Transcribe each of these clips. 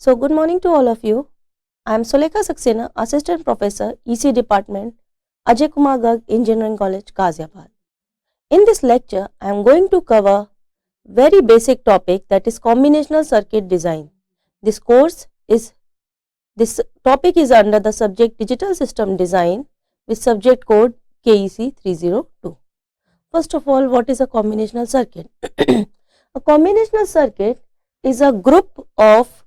So, good morning to all of you. I am Sulekha Saxena, Assistant Professor, EC Department, Ajay Kumar Garg, Engineering College, Ghaziabad. In this lecture, I am going to cover very basic topic, that is combinational circuit design. This topic is under the subject Digital System Design with subject code KEC 302. First of all, what is a combinational circuit? A combinational circuit is a group of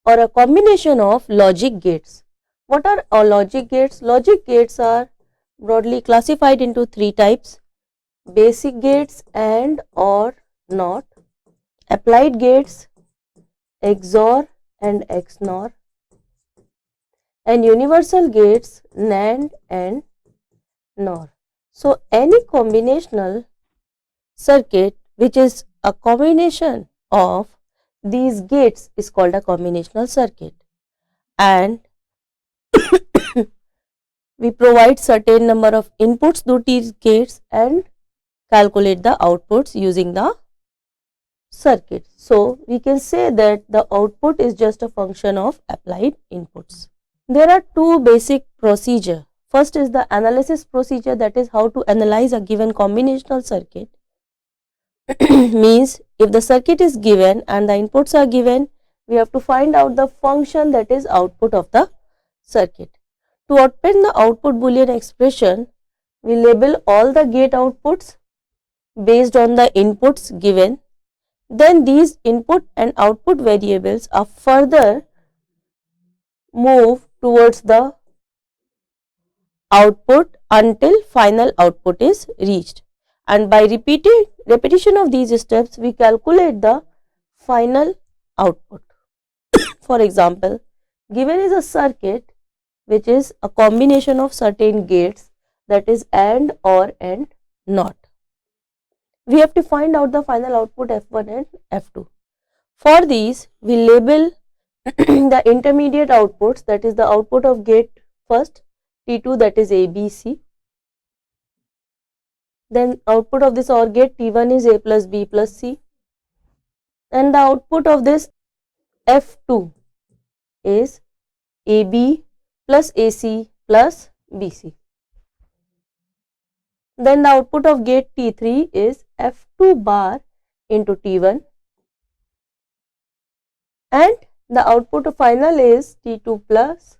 or a combination of logic gates. What are all logic gates? Logic gates are broadly classified into three types: basic gates, and or not, applied gates, XOR and XNOR, and universal gates, NAND and NOR. So, any combinational circuit which is a combination of these gates is called a combinational circuit, and we provide certain number of inputs to these gates and calculate the outputs using the circuit. So, we can say that the output is just a function of applied inputs. There are two basic procedures. First is the analysis procedure, that is how to analyze a given combinational circuit. Means if the circuit is given and the inputs are given, we have to find out the function, that is output of the circuit. To obtain the output Boolean expression, we label all the gate outputs based on the inputs given. Then these input and output variables are further moved towards the output until final output is reached, and by repetition of these steps we calculate the final output. For example, given is a circuit which is a combination of certain gates, that is AND, OR and NOT. We have to find out the final output F1 and F2. For these, we label the intermediate outputs, that is the output of gate first T2, that is ABC. Then output of this OR gate T1 is A plus B plus C, and the output of this F2 is AB plus AC plus BC. Then the output of gate T3 is F2 bar into T1, and the output of final is T2 plus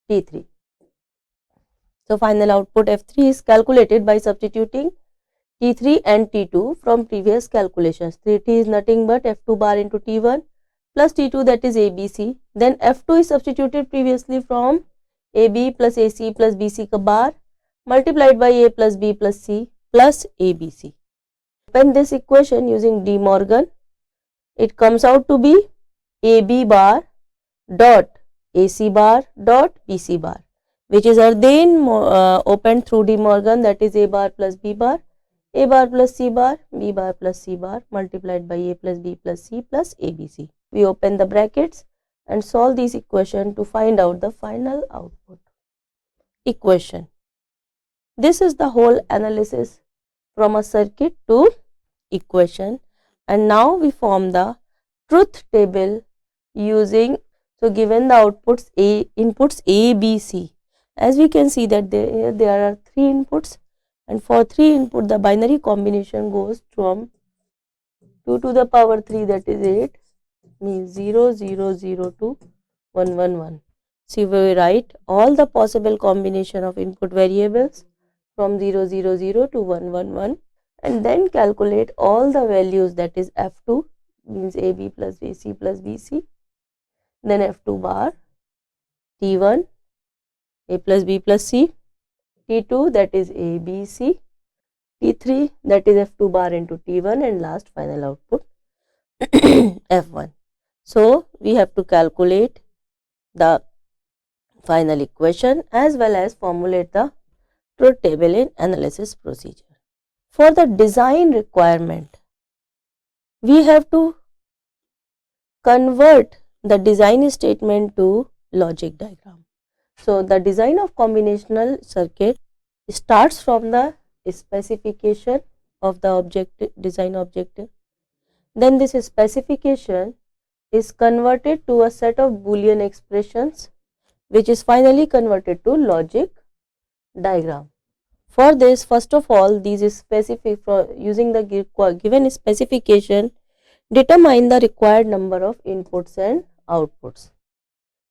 T3. So, final output F3 is calculated by substituting T3 and T2 from previous calculations. T3 is nothing but F2 bar into T1 plus T2, that is ABC. Then F2 is substituted previously from AB plus AC plus BC ka bar multiplied by A plus B plus C plus ABC. When this equation using De Morgan, it comes out to be AB bar dot AC bar dot BC bar, which is then opened through De Morgan, that is A bar plus B bar, A bar plus C bar, B bar plus C bar multiplied by A plus B plus C plus ABC. We open the brackets and solve this equation to find out the final output. Equation. This is the whole analysis from a circuit to equation, and now we form the truth table using, so given the inputs A, B, C. As we can see that there are three inputs, and for 3 input the binary combination goes from 2 to the power 3, that is 8, means 0 0 0 to 1 1 1. So, we write all the possible combination of input variables from 0 0 0 to 1 1 1, and then calculate all the values, that is F2 means AB plus AC plus BC, then F2 bar, T1 A plus B plus C, T2 that is ABC, T3 that is F2 bar into T1, and last final output F1. So, we have to calculate the final equation as well as formulate the truth table in analysis procedure. For the design requirement, we have to convert the design statement to logic diagram. So, the design of combinational circuit starts from the specification of the design objective. Then this specification is converted to a set of Boolean expressions which is finally converted to logic diagram. For this, first of all, these is specific for using the given specification, determine the required number of inputs and outputs.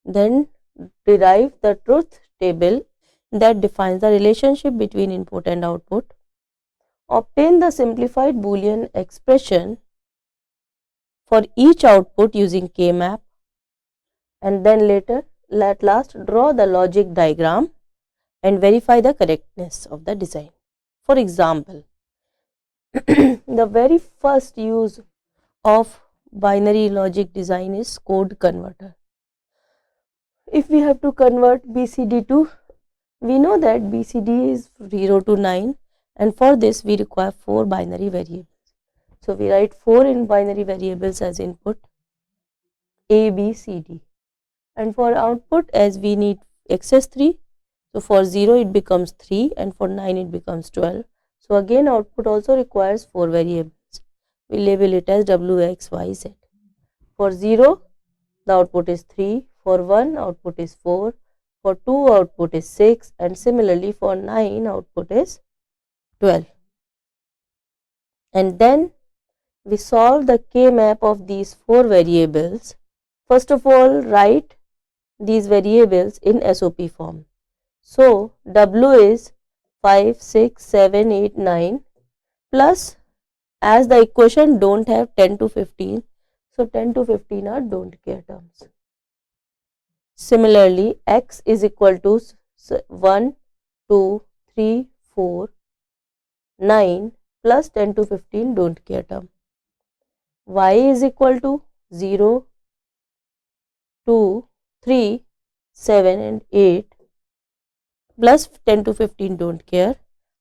Then derive the truth table that defines the relationship between input and output. Obtain the simplified Boolean expression for each output using K-map, and then later at last draw the logic diagram and verify the correctness of the design. For example, the very first use of binary logic design is code converter. If we have to convert BCD to, we know that BCD is 0 to 9, and for this we require 4 binary variables. So we write 4 in binary variables as input, A, B, C, D, and for output as we need excess 3. So for 0 it becomes 3 and for 9 it becomes 12. So again output also requires 4 variables. We label it as W, X, Y, Z. For 0 the output is 3, for 1 output is 4, for 2 output is 6, and similarly for 9 output is 12. And then we solve the K-map of these 4 variables. First of all, write these variables in SOP form. So W is 5, 6, 7, 8, 9 plus, as the equation don't have 10 to 15, so 10 to 15 are don't care terms. Similarly, X is equal to 1, 2, 3, 4, 9 plus 10 to 15 don't care term. Y is equal to 0, 2, 3, 7 and 8 plus 10 to 15 don't care,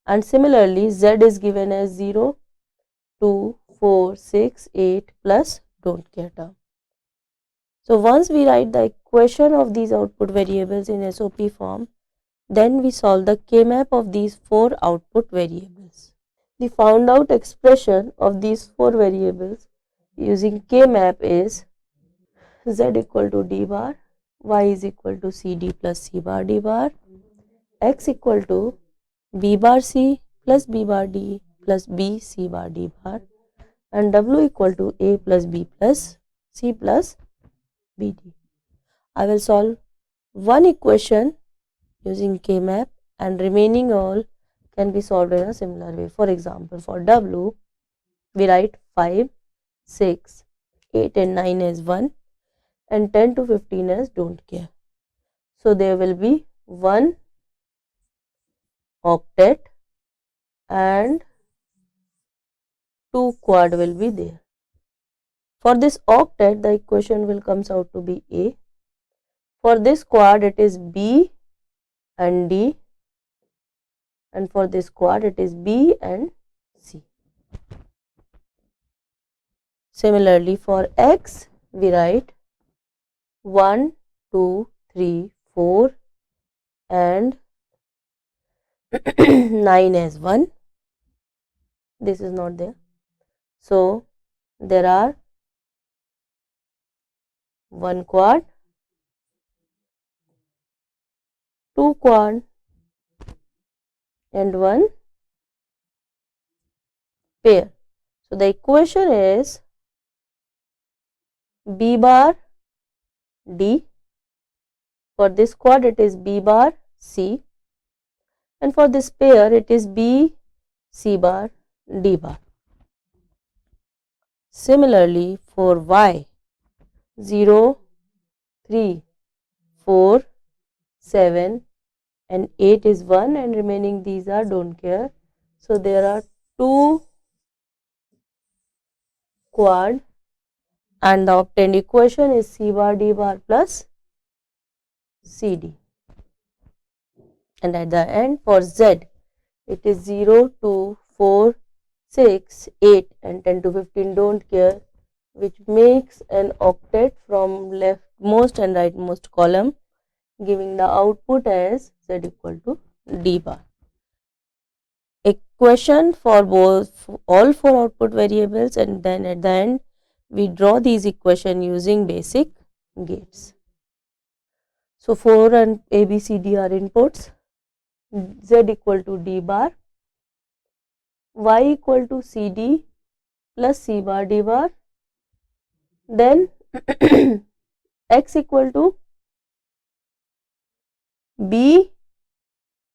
and similarly Z is given as 0, 2, 4, 6, 8 plus don't care term. So once we write the equation of these output variables in SOP form, then we solve the K-map of these 4 output variables. The found out expression of these 4 variables using K-map is Z equal to D bar, Y is equal to CD plus C bar D bar, X equal to B bar C plus B bar D plus B C bar D bar, and W equal to A plus B plus C plus BD. I will solve one equation using K-map and remaining all can be solved in a similar way. For example, for W, we write 5, 6, 8 and 9 as 1 and 10 to 15 as don't care. So there will be 1 octet and 2 quad will be there. For this octet, the equation will comes out to be A. For this quad, it is B and D, and for this quad, it is B and C. Similarly, for X, we write 1, 2, 3, 4 and 9 as 1. This is not there. So there are 1 quad, 2 quad and 1 pair. So the equation is B bar D. For this quad it is B bar C, and for this pair it is B C bar D bar. Similarly, for Y, 0, 3, 4, 7 and 8 is 1 and remaining these are don't care. So there are 2 quad and the obtained equation is C bar D bar plus CD. And at the end, for Z, it is 0, 2, 4, 6, 8 and 10 to 15 don't care, which makes an octet from leftmost and rightmost column, giving the output as Z equal to D bar. Equation for both all 4 output variables, and then at the end we draw these equation using basic gates. So 4 and A, B, C, D are inputs, Z equal to D bar, Y equal to CD plus C bar D bar, then X equal to B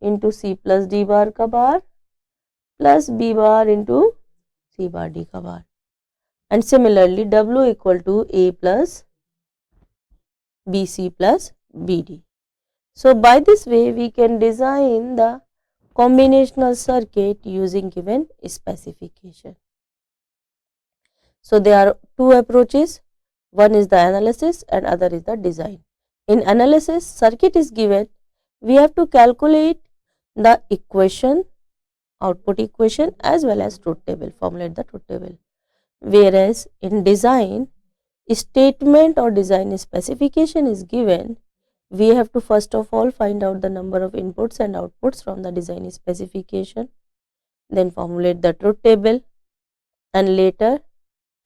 into C plus D bar का bar plus B bar into C bar D का bar, and similarly W equal to A plus BC plus BD. So by this way we can design the combinational circuit using given specification. So there are two approaches, one is the analysis and other is the design. In analysis, circuit is given, we have to calculate the equation, output equation as well as truth table, formulate the truth table. Whereas in design, statement or design specification is given, we have to first of all find out the number of inputs and outputs from the design specification, then formulate the truth table and later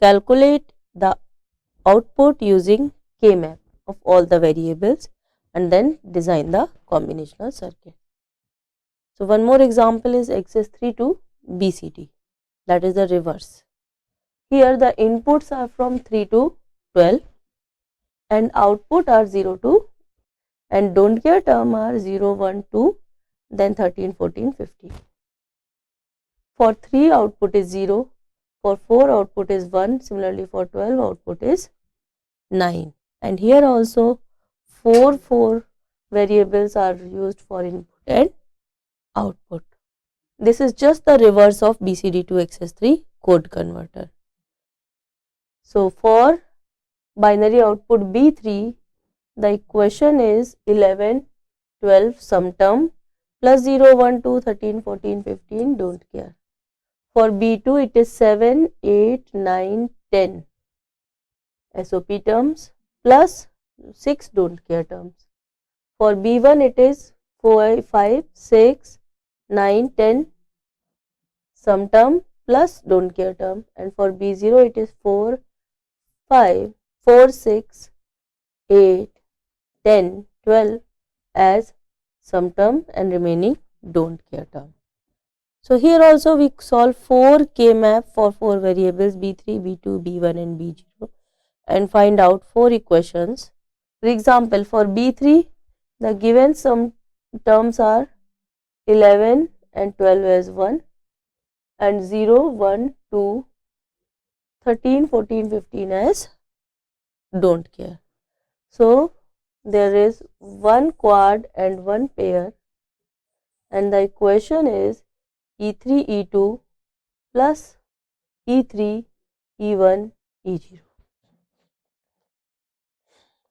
calculate the output using K-map of all the variables and then design the combinational circuit. So one more example is access 3 to BCD, that is the reverse. Here the inputs are from 3 to 12 and output are 0 to, and don't care term are 0, 1, 2, then 13, 14, 15. For 3 output is 0, for 4 output is 1, similarly for 12 output is 9, and here also 4 variables are used for input and output. This is just the reverse of BCD to XS3 code converter. So for binary output B3, the equation is 11, 12 sum term plus 0, 1, 2, 13, 14, 15, don't care. For B2 it is 7, 8, 9, 10 SOP terms plus 6 don't care terms. For B1 it is 4, 5, 6, 9, 10 sum term plus don't care term, and for B0 it is 4, 5, 4, 6, 8, 10, 12 as sum term and remaining don't care term. So here also we solve 4 K-map for 4 variables B3, B2, B1 and B0 and find out 4 equations. For example, for B3 the given sum terms are 11 and 12 as 1 and 0, 1, 2, 13, 14, 15 as don't care. So there is one quad and one pair and the equation is E3, E2 plus E3, E1, E0.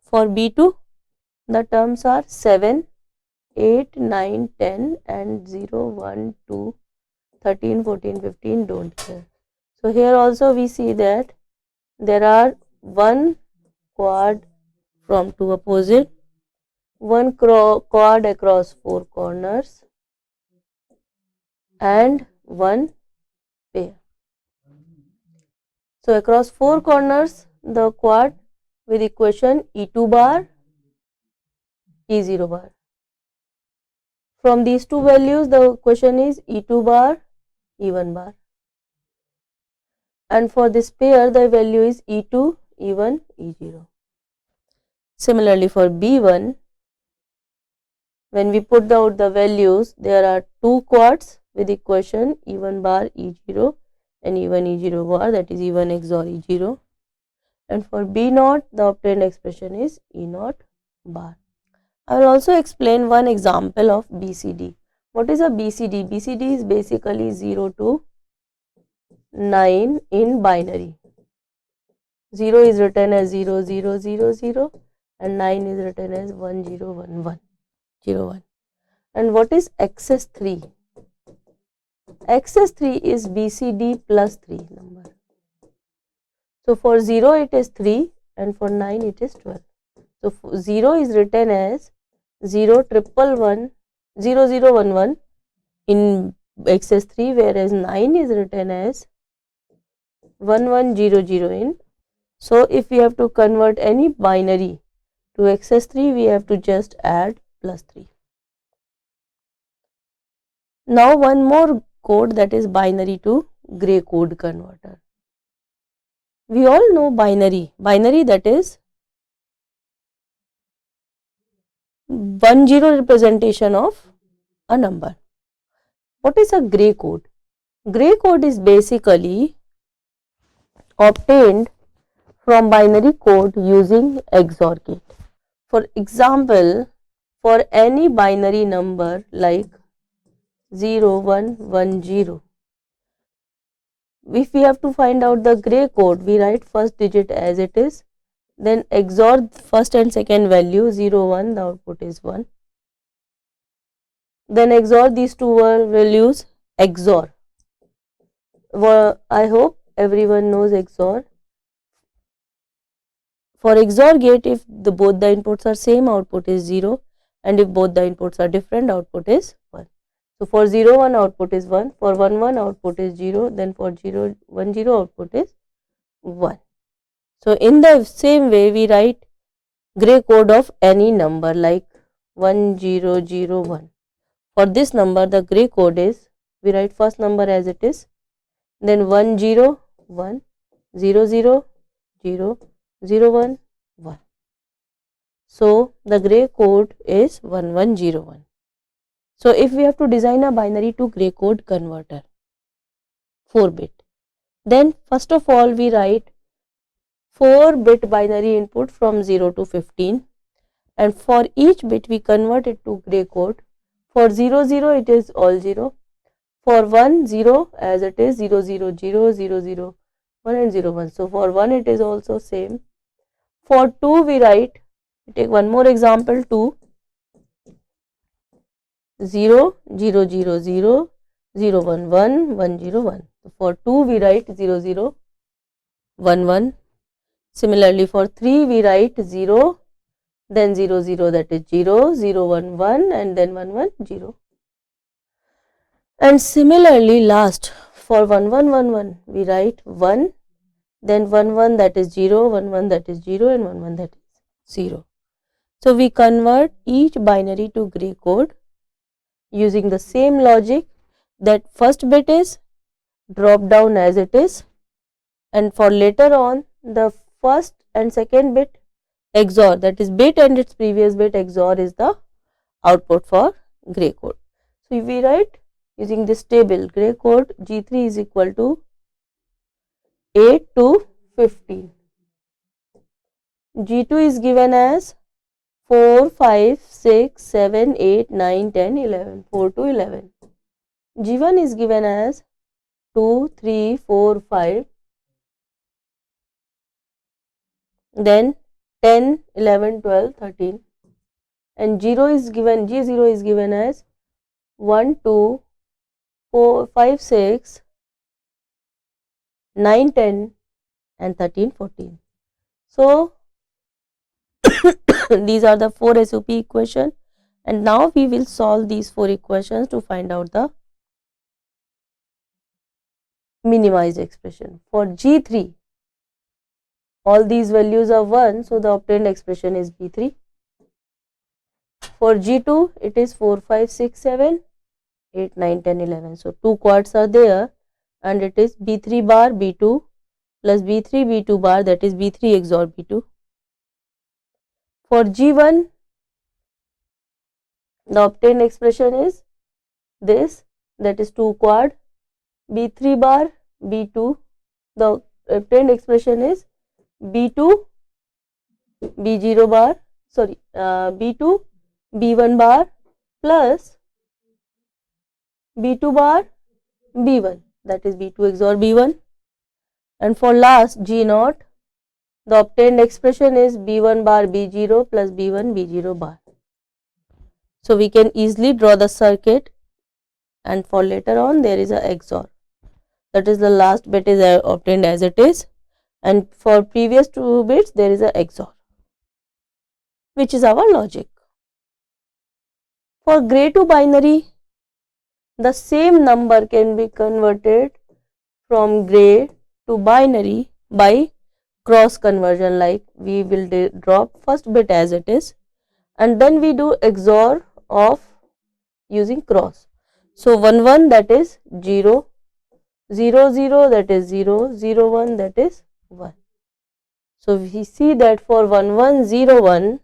For B2 the terms are 7, 8, 9, 10 and 0, 1, 2, 13, 14, 15 don't care. So here also we see that there are one quad from two opposite, one quad across 4 corners and one pair. So across 4 corners the quad with equation E2 bar, E0 bar. From these two values the equation is E2 bar, E1 bar, and for this pair the value is E2, E1, E0. Similarly for B1, when we put out the values, there are 2 quads with equation E1 bar, E0 and E1, E0 bar, that is E1 XOR E0, and for B0 the obtained expression is E0 bar. I will also explain one example of BCD. What is a BCD? BCD is basically 0 to 9 in binary. 0 is written as 0, 0, 0, 0 and 9 is written as 1, 0, 1, 1, 0, 1. And what is access 3? Access 3 is BCD plus 3 number. So for 0 it is 3 and for 9 it is 12. So 0 is written as 0, 111, 0, 0, 1, 1 in access 3, whereas 9 is written as 1, 1, 0, 0 in So if we have to convert any binary to XS3, we have to just add +3. Now one more code, that is binary to gray code converter. We all know binary that is 1-0 representation of a number. What is a gray code? Gray code is basically obtained from binary code using XOR gate. For example, for any binary number like 0, 1, 1, 0, if we have to find out the gray code, we write first digit as it is, then XOR first and second value 0, 1, the output is 1. Then XOR these two values, XOR. I hope everyone knows XOR. For XOR gate, if both the inputs are same, output is 0, and if both the inputs are different, output is 1. So for 0, 1 output is 1, for 1, 1 output is 0, then for 0, 1, 0 output is 1. So in the same way, we write gray code of any number like 1, 0, 0, 1. For this number, the gray code is, we write first number as it is, then 1, 0, 1, 0, 0, 0, 0, 1, 1. So the gray code is 1, 1, 0, 1. So if we have to design a binary to gray code converter, 4-bit, then first of all we write 4-bit binary input from 0 to 15, and for each bit we convert it to gray code. For 0, 0 it is all 0, for 1, 0 as it is 0, 0, 0, 0, 0, 1 and 0, 1. So for 1 it is also same. For 2 we write, take one more example, 2, 0, 0, 0, 0, 0, 1, 1, 1, 0, 1. So for 2 we write 0, 0, 1, 1. Similarly for 3 we write 0, then 0, 0, that is 0, 0, 1, 1 and then 1, 1, 0. And similarly last for 1, 1, 1, 1 we write 1, then 1, 1 that is 0, 1, 1 that is 0 and 1, 1 that is 0. So we convert each binary to gray code using the same logic, that first bit is drop down as it is, and for later on the first and second bit XOR, that is bit and its previous bit XOR, is the output for gray code. So we write using this table, gray code G3 is equal to 8 to 15. G2 is given as 4, 5, 6, 7, 8, 9, 10, 11, 4 to 11. G1 is given as 2, 3, 4, 5, then 10, 11, 12, 13, and G0 is given as 1, 2, 4, 5, 6, 9, 10 and 13, 14. So these are the 4 SOP equations, and now we will solve these 4 equations to find out the minimized expression. For G3, all these values are 1, so the obtained expression is B3. For G2, it is 4, 5, 6, 7, 8, 9, 10, 11. So 2 quads are there, and it is B3 bar B2 plus B3 B2 bar, that is B3 XOR B2. For G1, the obtained expression is this, that is 2 quad B3 bar B2. The obtained expression is B2 B0 bar, B2 B1 bar plus B2 bar B1, that is B2 XOR B1. And for last G0, the obtained expression is B1 bar B0 plus B1 B0 bar. So we can easily draw the circuit, and for later on there is a XOR, that is the last bit is obtained as it is, and for previous 2 bits there is a XOR, which is our logic. For gray to binary, the same number can be converted from gray to binary by cross conversion, like we will drop first bit as it is and then we do XOR of using cross. So 1 1 that is 0, 0 0 that is 0, 0 1 that is 1. So we see that for 1 1 0 1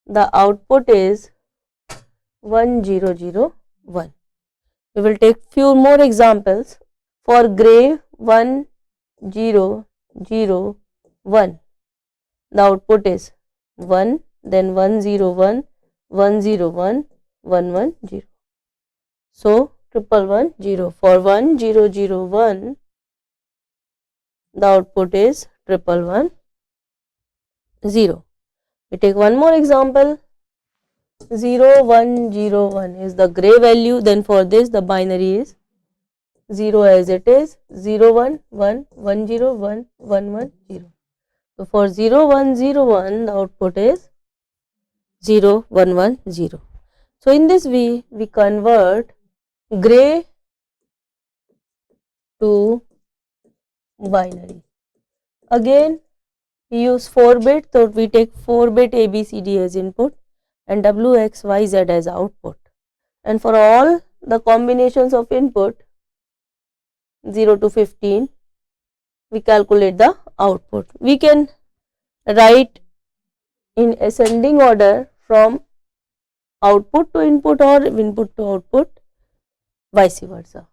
the output is 1 0 0 1. We will take few more examples. For gray 1 0 0 1 the output is 1, then 1 0 1 1 0 1 1 1 0. So 1 1 1 0. For 1 0 0 1 the output is 1 1 1 0. We take one more example. 0 1 0 1 is the gray value, then for this the binary is 0 as it is, 0 1 1 1 0 1 1 1 0. So for 0 1 0 1 the output is 0 1 1 0. So in this way we convert gray to binary. Again we use 4 bit, so we take 4 bit ABCD as input and WXYZ as output, and for all the combinations of input 0 to 15 we calculate the output. We can write in ascending order from output to input or input to output, vice versa.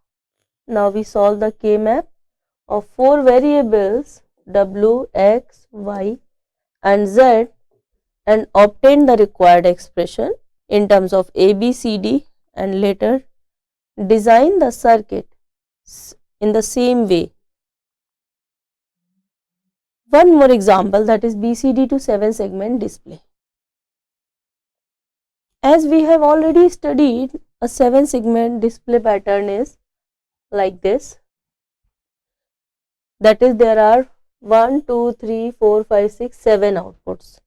Now we solve the K map of 4 variables W, X, Y and Z and obtain the required expression in terms of ABCD and later design the circuit in the same way. One more example, that is BCD to 7 segment display. As we have already studied, a 7 segment display pattern is like this. That is, there are 1, 2, 3, 4, 5, 6, 7 outputs.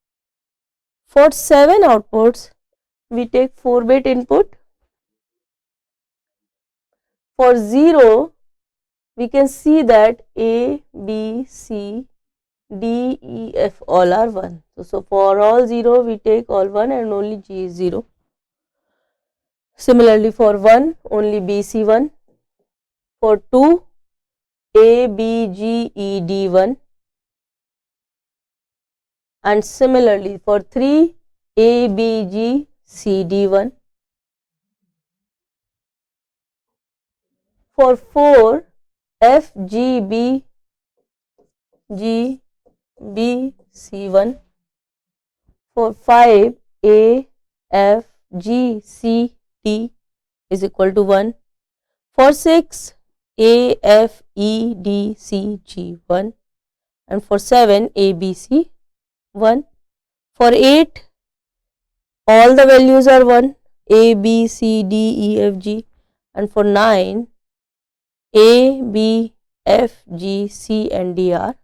For 7 outputs, we take 4 bit input. For 0, we can see that A, B, C, D, E, F all are 1. So for all 0, we take all 1 and only G is 0. Similarly, for 1, only B, C 1. For 2, A, B, G, E, D 1. And similarly, for 3, A, B, G, C, D 1. For 4, F, G, B, G, B, C 1. For 5, A, F, G, C, D is equal to 1. For 6, A, F, E, D, C, G 1. And for 7, A, B, C 1. For 8, all the values are 1, A, B, C, D, E, F, G. And for 9, A, B, F, G, C and D are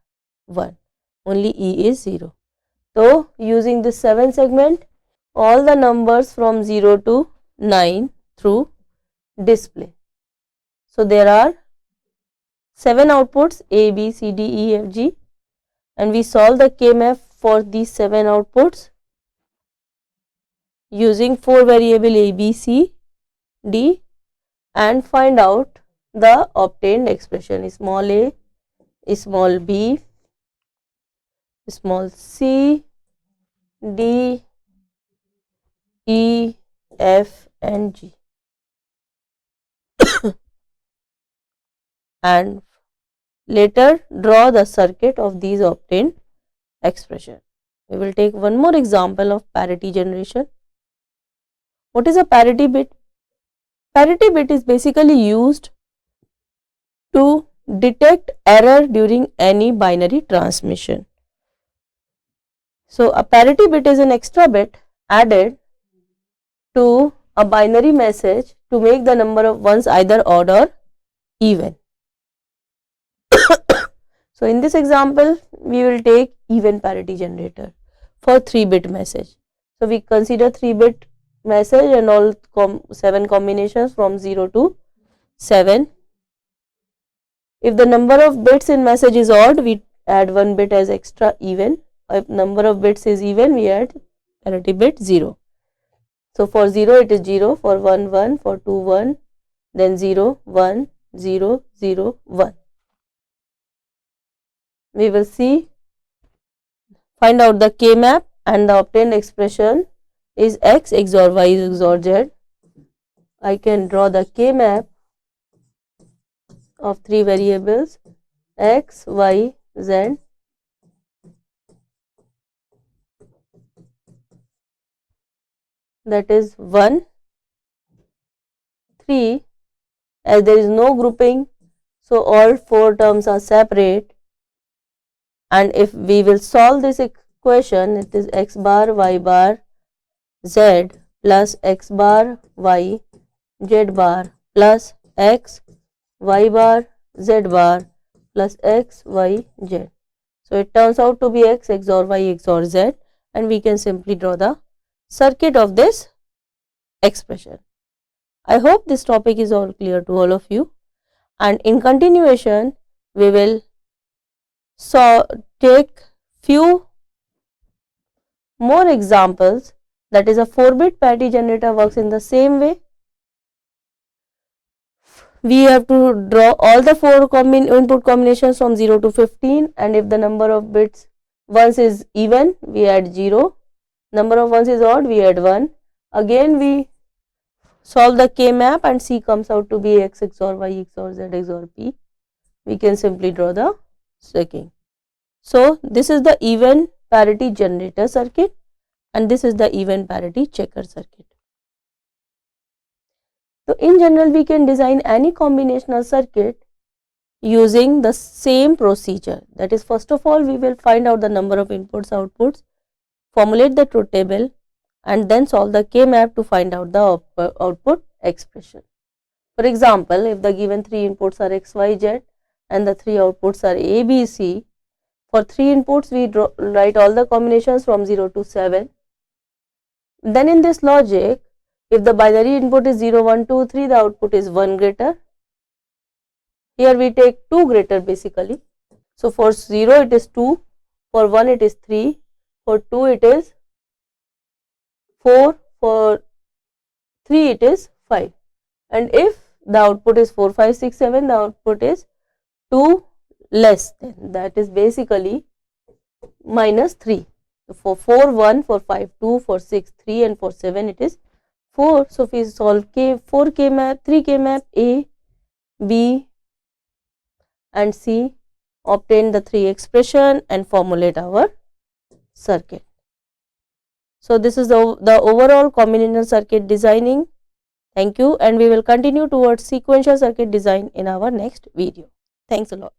1. Only E is 0. So, using this 7 segment, all the numbers from 0 to 9 through display. So, there are 7 outputs A, B, C, D, E, F, G, and we solve the K map for these 7 outputs using 4 variable A, B, C, D and find out the obtained expression: small a, small b, small c, D, E, F and G. And later draw the circuit of these obtained expression. We will take one more example of parity generation. What is a parity bit? Parity bit is basically used to detect error during any binary transmission. So, a parity bit is an extra bit added to a binary message to make the number of ones either odd or even. So, in this example, we will take even parity generator for 3-bit message. So, we consider 3-bit message and all 7 combinations from 0 to 7. If the number of bits in message is odd, we add one bit as extra even. If number of bits is even, we add parity bit 0. So for 0 it is 0, for 1 1, for 2 1, then 0 1 0 0 1. We will see, find out the K map, and the obtained expression is x XOR y XOR z. I can draw the K map of three variables x, y, z. That is 1, 3, as there is no grouping, so all four terms are separate, and if we will solve this equation, it is x bar y bar z plus x bar y z bar plus x y bar z bar plus x y z. So it turns out to be x XOR y XOR z, and we can simply draw the circuit of this expression. I hope this topic is all clear to all of you, and in continuation we will take few more examples. That is, a 4-bit parity generator works in the same way. We have to draw all the four input combinations from 0 to 15, and if the number of bits ones is even, we add 0, number of ones is odd, we add 1. Again we solve the K map, and C comes out to be x XOR y XOR z XOR p. We can simply draw the stacking. So this is the even parity generator circuit, and this is the even parity checker circuit. So in general, we can design any combinational circuit using the same procedure. That is, first of all, we will find out the number of inputs, outputs, formulate the truth table, and then solve the K map to find out the output expression. For example, if the given 3 inputs are x, y, z and the 3 outputs are a, b, c, for 3 inputs we write all the combinations from 0 to 7. Then in this logic, if the binary input is 0, 1, 2, 3, the output is 1 greater. Here we take 2 greater basically. So for 0 it is 2, for 1 it is 3, for 2 it is 4, for 3 it is 5. And if the output is 4, 5, 6, 7, the output is 2 less than, that is basically minus 3. So for 4, 1, for 5, 2, for 6, 3, and for 7 it is 4. So if we solve 4 K map, 3 K map, A, B and C, obtain the 3 expression and formulate our circuit. So this is the overall combinational circuit designing. Thank you, and we will continue towards sequential circuit design in our next video. Thanks a lot.